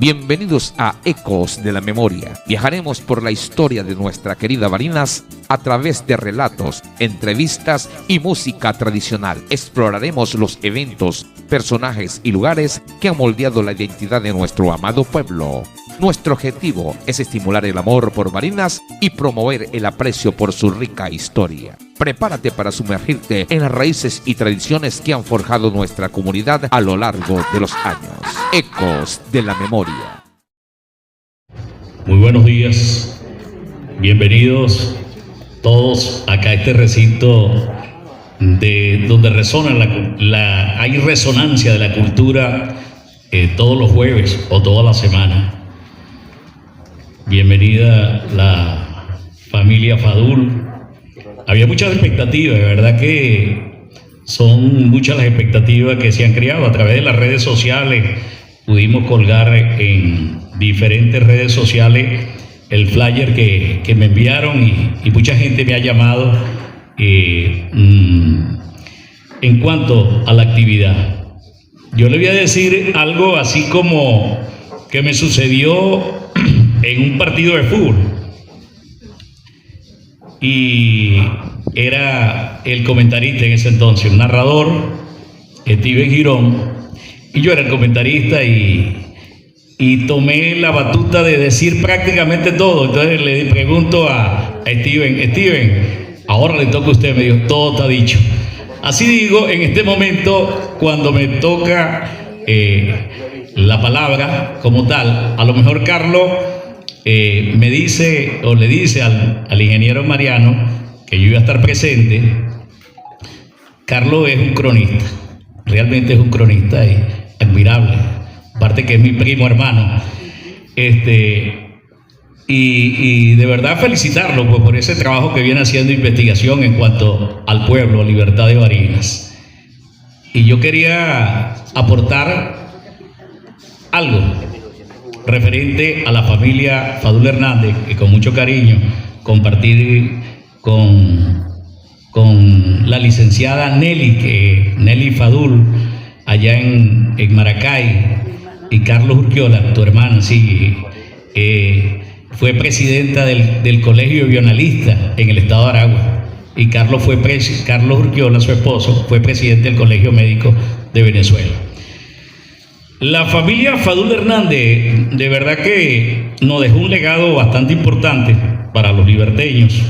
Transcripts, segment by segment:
Bienvenidos a Ecos de la Memoria. Viajaremos por la historia de nuestra querida Barinas a través de relatos, entrevistas y música tradicional. Exploraremos los eventos, personajes y lugares que han moldeado la identidad de nuestro amado pueblo. Nuestro objetivo es estimular el amor por Barinas y promover el aprecio por su rica historia. Prepárate para sumergirte en las raíces y tradiciones que han forjado nuestra comunidad a lo largo de los años. Ecos de la Memoria. Muy buenos días, bienvenidos todos acá a este recinto donde resona hay resonancia de la cultura todos los jueves o toda la semana. Bienvenida la familia Fadul. Había muchas expectativas, de verdad que son muchas las expectativas que se han creado a través de las redes sociales. Pudimos colgar en diferentes redes sociales el flyer que me enviaron y mucha gente me ha llamado en cuanto a la actividad. Yo le voy a decir algo así como que me sucedió en un partido de fútbol. Y era el comentarista en ese entonces, un narrador, Steven Girón, y yo era el comentarista y tomé la batuta de decir prácticamente todo. Entonces le pregunto a Steven, ahora le toca a usted. Me dijo, todo está dicho. Así digo, en este momento, cuando me toca la palabra como tal, a lo mejor Carlos me dice o le dice al ingeniero Mariano que yo iba a estar presente. Carlos es un cronista, realmente es un cronista y admirable, aparte que es mi primo hermano, y de verdad felicitarlo pues, por ese trabajo que viene haciendo investigación en cuanto al pueblo, a Libertad de Barinas. Y yo quería aportar algo referente a la familia Fadul Hernández, y con mucho cariño compartir con la licenciada Nelly Fadul allá en Maracay, y Carlos Urquiola, tu hermana, sí, fue presidenta del Colegio Bionalista en el estado de Aragua, y Carlos Urquiola, su esposo, fue presidente del Colegio Médico de Venezuela. La familia Fadul Hernández de verdad que nos dejó un legado bastante importante para los liberteños.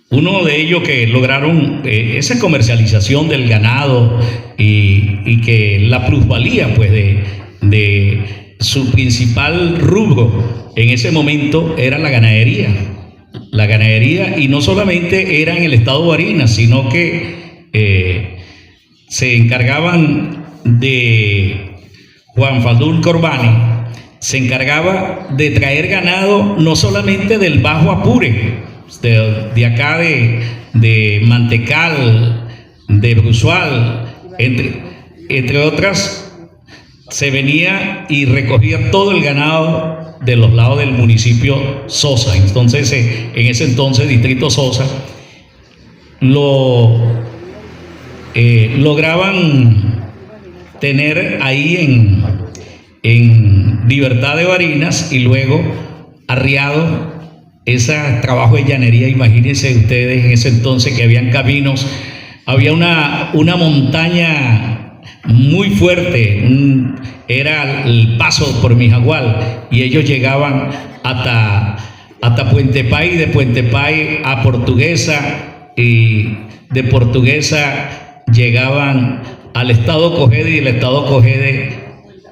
Uno de ellos que lograron esa comercialización del ganado y que la plusvalía pues, de su principal rubro en ese momento era la ganadería. La ganadería, y no solamente era en el estado de Barinas, sino que se encargaban de Juan Fadul Corbani, se encargaba de traer ganado no solamente del Bajo Apure, de acá de Mantecal, de Brusual, entre otras, se venía y recogía todo el ganado de los lados del municipio Sosa. Entonces, en ese entonces, distrito Sosa, lograban tener ahí en Libertad de Barinas y luego arriado ese trabajo de llanería. Imagínense ustedes en ese entonces que habían caminos, había una montaña muy fuerte, era el paso por Mijagual, y ellos llegaban hasta Puente Pay, y de Puente Pay a Portuguesa, y de Portuguesa llegaban al estado Cogede, y del estado Cogede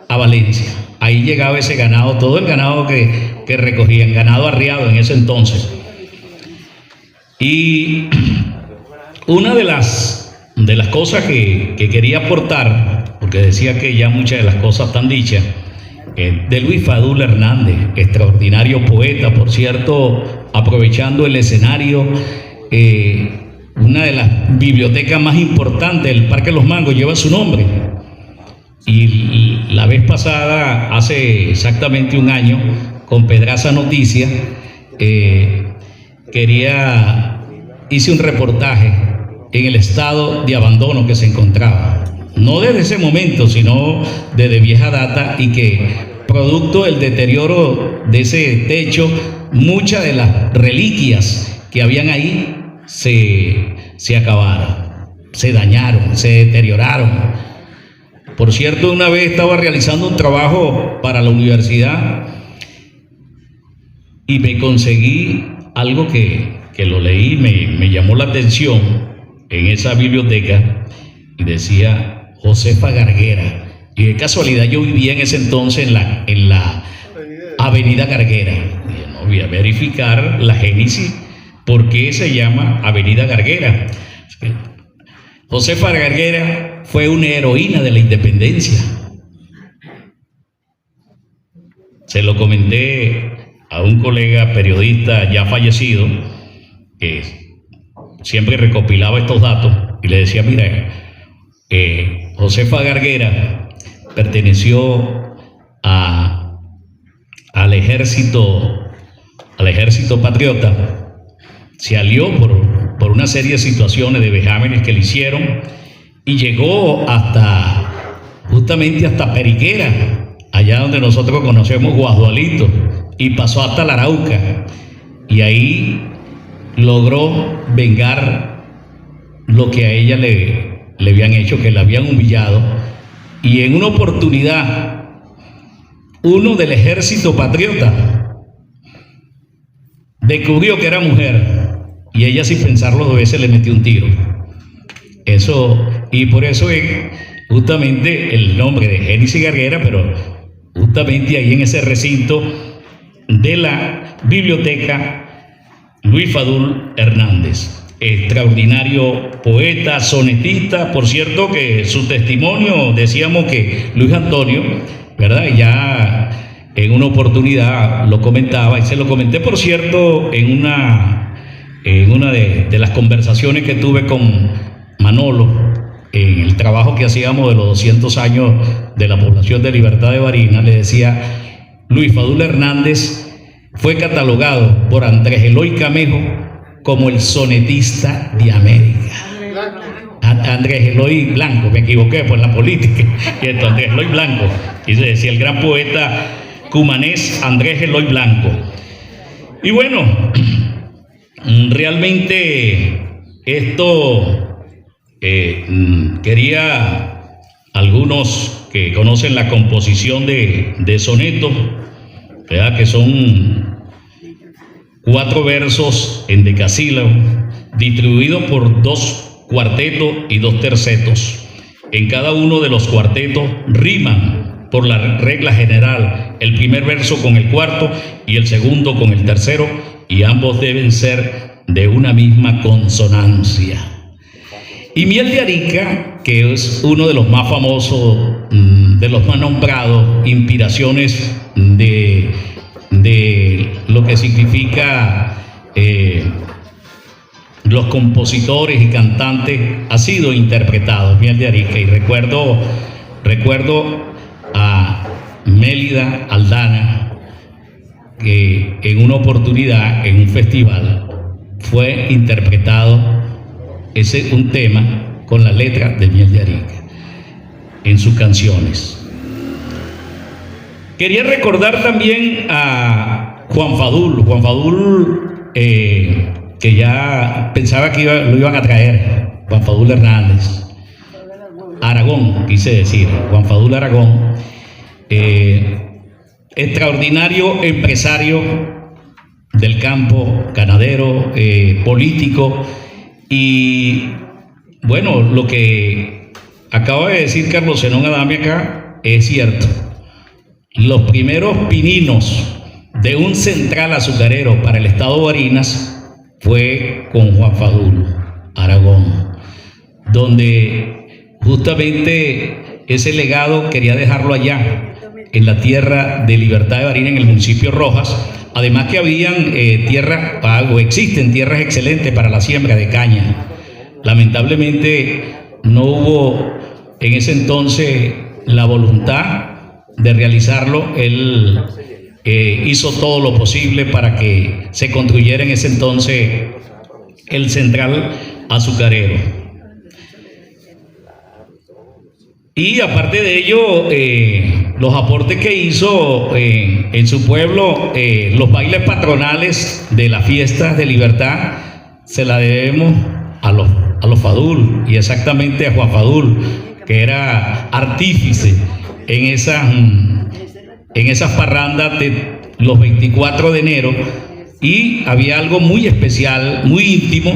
a Valencia. Ahí llegaba ese ganado, todo el ganado que recogían, ganado arriado en ese entonces. Y una de las cosas que quería aportar, porque decía que ya muchas de las cosas están dichas, de Luis Fadul Hernández, extraordinario poeta, por cierto, aprovechando el escenario, una de las bibliotecas más importantes del Parque Los Mangos lleva su nombre. Y la vez pasada, hace exactamente un año, con Pedraza Noticias, hice un reportaje en el estado de abandono que se encontraba. No desde ese momento, sino desde vieja data, y que producto del deterioro de ese techo, muchas de las reliquias que habían ahí se acabaron, se dañaron, se deterioraron. Por cierto, una vez estaba realizando un trabajo para la universidad y me conseguí algo que lo leí, me llamó la atención en esa biblioteca, y decía Josefa Garguera, y de casualidad yo vivía en ese entonces en la Avenida Garguera. Y no voy a verificar la génesis, por qué se llama Avenida Garguera. Josefa Garguera fue una heroína de la independencia. Se lo comenté a un colega periodista ya fallecido, que siempre recopilaba estos datos, y le decía: mira, Josefa Garguera perteneció al ejército patriota, se alió por una serie de situaciones, de vejámenes que le hicieron, y llegó justamente hasta Periquera, allá donde nosotros conocemos Guadualito, y pasó hasta la Arauca, y ahí logró vengar lo que a ella le habían hecho, que la habían humillado. Y en una oportunidad, uno del ejército patriota descubrió que era mujer, y ella, sin pensarlo dos veces, le metió un tiro. Y por eso es justamente el nombre de Génesis Garguera, pero justamente ahí en ese recinto de la biblioteca Luis Fadul Hernández, extraordinario poeta, sonetista. Por cierto, que su testimonio, decíamos que Luis Antonio, ¿verdad?, ya en una oportunidad lo comentaba, y se lo comenté, por cierto, en una de las conversaciones que tuve con Manolo en el trabajo que hacíamos de los 200 años de la población de Libertad de Barinas. Le decía: Luis Fadul Hernández fue catalogado por Andrés Eloy Camejo como el sonetista de América. Andrés Eloy Blanco, me equivoqué por la política, Andrés Eloy Blanco, y se decía el gran poeta cumanés Andrés Eloy Blanco. Y bueno, realmente esto quería, algunos que conocen la composición de soneto, ¿verdad?, que son 4 versos en decasílabo, distribuidos por 2 cuartetos y 2 tercetos. En cada uno de los cuartetos riman, por la regla general, el primer verso con el cuarto y el segundo con el tercero, y ambos deben ser de una misma consonancia. Y Miel de Arica, que es uno de los más famosos, de los más nombrados, inspiraciones de lo que significa los compositores y cantantes, ha sido interpretado, Miel de Arica. Y recuerdo a Mélida Aldana, que en una oportunidad, en un festival, fue interpretado un tema con la letra de Miel de Arica en sus canciones. Quería recordar también a Juan Fadul, que ya pensaba que lo iban a traer, Juan Fadul Hernández, Aragón, quise decir, Juan Fadul Aragón, extraordinario empresario del campo, ganadero, político. Y bueno, lo que acaba de decir Carlos Zenón Adame acá es cierto. Los primeros pininos de un central azucarero para el estado de Barinas fue con Juan Fadul Aragón, donde justamente ese legado quería dejarlo allá, en la tierra de Libertad de Barinas, en el municipio Rojas. Además que habían existen tierras excelentes para la siembra de caña. Lamentablemente no hubo en ese entonces la voluntad de realizarlo. Él hizo todo lo posible para que se construyera en ese entonces el central azucarero. Y aparte de ello, los aportes que hizo en su pueblo, los bailes patronales de las fiestas de libertad, se la debemos a los Fadul, y exactamente a Juan Fadul, que era artífice en esas parrandas de los 24 de enero, y había algo muy especial, muy íntimo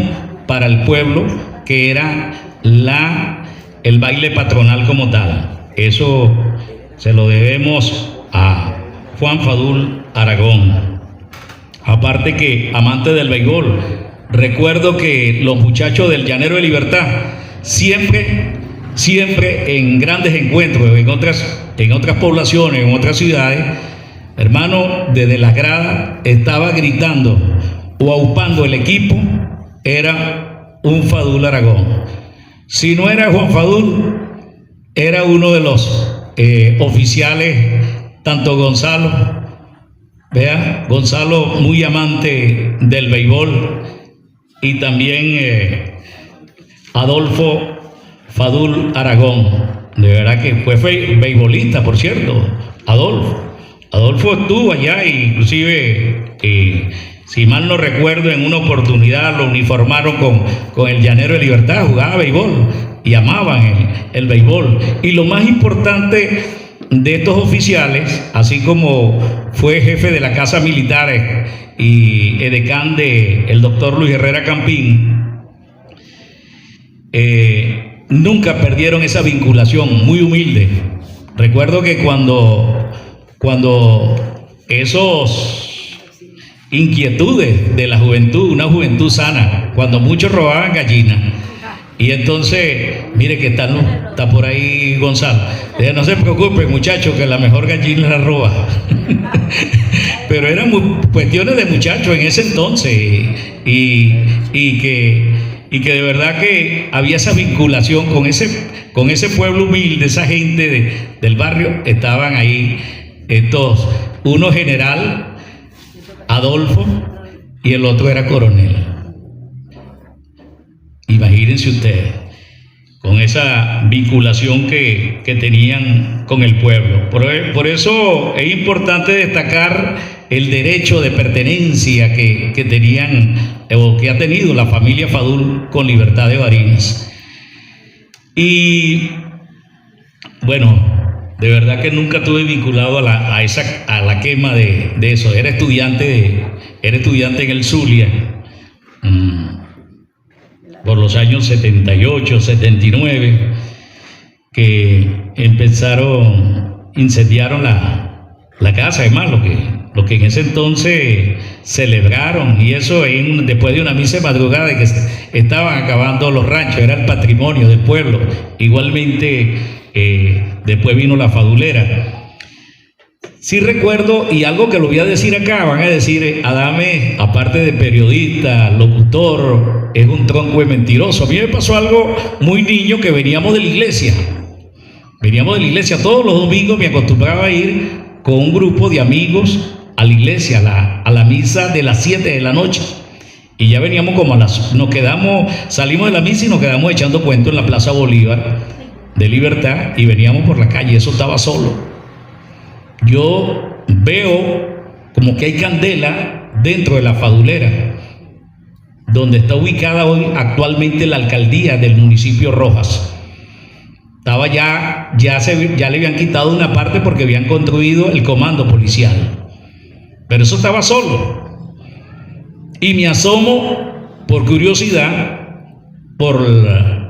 para el pueblo, que era el baile patronal como tal. Eso se lo debemos a Juan Fadul Aragón. Aparte que amante del béisbol, recuerdo que los muchachos del Llanero de Libertad siempre en grandes encuentros, en otras poblaciones, en otras ciudades, hermano, desde las gradas estaba gritando o aupando el equipo, era un Fadul Aragón. Si no era Juan Fadul, era uno de los oficiales, tanto Gonzalo, Gonzalo muy amante del béisbol, y también Adolfo Fadul Aragón, de verdad que fue beisbolista, por cierto. Adolfo estuvo allá, inclusive, si mal no recuerdo, en una oportunidad lo uniformaron con el Llanero de Libertad, jugaba béisbol y amaban el béisbol. Y lo más importante de estos oficiales, así como fue jefe de la Casa Militar y edecán el doctor Luis Herrera Campín, nunca perdieron esa vinculación, muy humilde. Recuerdo que cuando esos inquietudes de la juventud, una juventud sana, cuando muchos robaban gallinas, y entonces, mire que está por ahí Gonzalo, no se preocupen muchachos, que la mejor gallina la roba. Pero eran cuestiones de muchachos en ese entonces, y que de verdad que había esa vinculación con ese pueblo humilde, esa gente del barrio. Estaban ahí estos, uno general, Adolfo, y el otro era coronel. Imagínense ustedes, con esa vinculación que tenían con el pueblo. Por eso es importante destacar el derecho de pertenencia que tenían, o que ha tenido la familia Fadul con Libertad de Barinas. Y bueno, de verdad que nunca estuve vinculado a la quema de eso. Era estudiante en el Zulia, por los años 78, 79, que incendiaron la casa. Además, lo que en ese entonces celebraron, y eso después de una misa de madrugada, de que estaban acabando los ranchos, era el patrimonio del pueblo. Igualmente, después vino la fadulera. Sí recuerdo, y algo que lo voy a decir acá, van a decir, Adame, aparte de periodista, locutor, es un tronco de mentiroso. A mí me pasó algo muy niño, que veníamos de la iglesia. Todos los domingos me acostumbraba a ir con un grupo de amigos a la iglesia, a la misa de las 7 de la noche. Y ya veníamos salimos de la misa y nos quedamos echando cuentos en la Plaza Bolívar de Libertad, y veníamos por la calle. Eso estaba solo. Yo veo como que hay candela dentro de la fadulera, donde está ubicada hoy actualmente la alcaldía del municipio Rojas. Estaba ya le habían quitado una parte porque habían construido el comando policial, pero eso estaba solo. Y me asomo por curiosidad por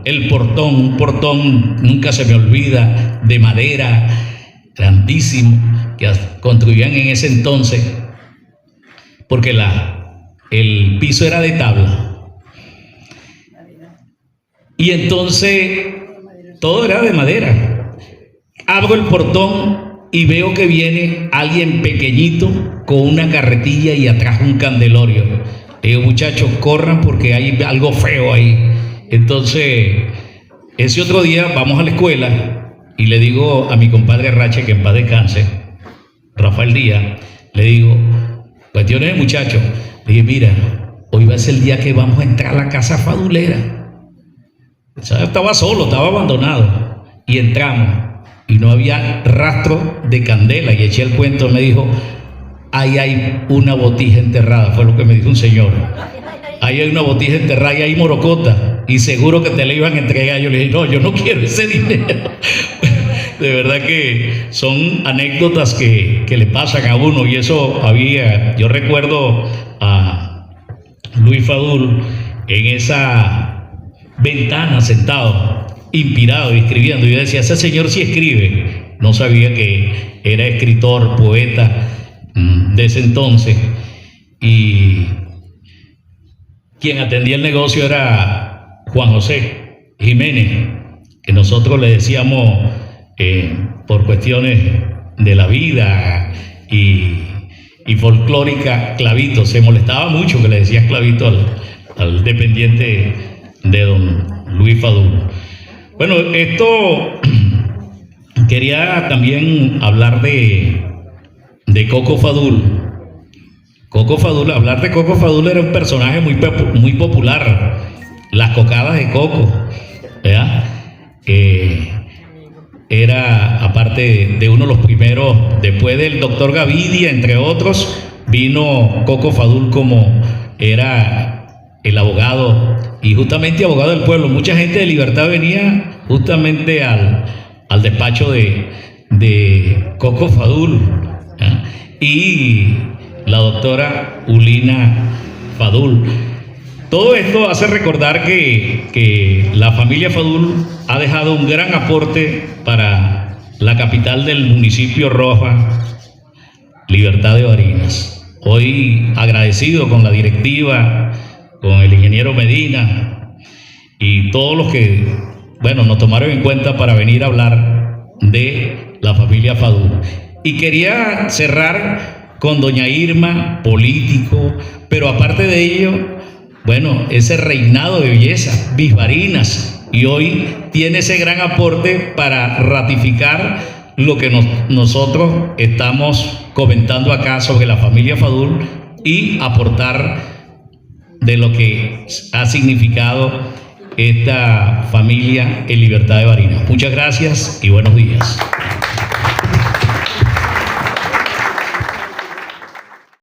el portón, un portón, nunca se me olvida, de madera, grandísimo, que construían en ese entonces, porque el piso era de tabla, y entonces todo era de madera. Abro el portón y veo que viene alguien pequeñito con una carretilla y atrás un candelorio. Digo, muchachos, corran porque hay algo feo ahí. Entonces, ese otro día vamos a la escuela y le digo a mi compadre Rache, que en paz descanse, Rafael Díaz, le digo, cuestiones de muchachos. Le dije, mira, hoy va a ser el día que vamos a entrar a la casa fadulera. Estaba solo, estaba abandonado, y entramos. y no había rastro de candela, y eché el cuento. Me dijo: ahí hay una botija enterrada, fue lo que me dijo un señor. Ahí hay una botija enterrada y hay morocota, y seguro que te la iban a entregar. Yo le dije: no, yo no quiero ese dinero. De verdad que son anécdotas que le pasan a uno, y eso había. Yo recuerdo a Luis Fadul en esa ventana sentado, inspirado y escribiendo. Yo decía: ese señor sí escribe. No sabía que era escritor, poeta de ese entonces, y quien atendía el negocio era Juan José Jiménez, que nosotros le decíamos, por cuestiones de la vida y folclórica, Clavito. Se molestaba mucho que le decías Clavito al dependiente de don Luis Fadul. Bueno, esto quería también hablar de Coco Fadul. Hablar de Coco Fadul, era un personaje muy popular. Las cocadas de Coco, ¿verdad? Era, aparte de uno de los primeros, después del doctor Gavidia, entre otros, vino Coco Fadul como era el abogado, y justamente abogado del pueblo. Mucha gente de Libertad venía justamente al despacho de Coco Fadul, ¿eh? Y la doctora Ulina Fadul. Todo esto hace recordar que la familia Fadul ha dejado un gran aporte para la capital del municipio Roja, Libertad de Barinas. Hoy agradecido con la directiva, con el ingeniero Medina y todos los que, bueno, nos tomaron en cuenta para venir a hablar de la familia Fadul. Y quería cerrar con doña Irma, político, pero aparte de ello, bueno, ese reinado de belleza, Miss Barinas, y hoy tiene ese gran aporte para ratificar lo que nosotros estamos comentando acá sobre la familia Fadul y aportar de lo que ha significado esta familia en Libertad de Barinas. Muchas gracias y buenos días.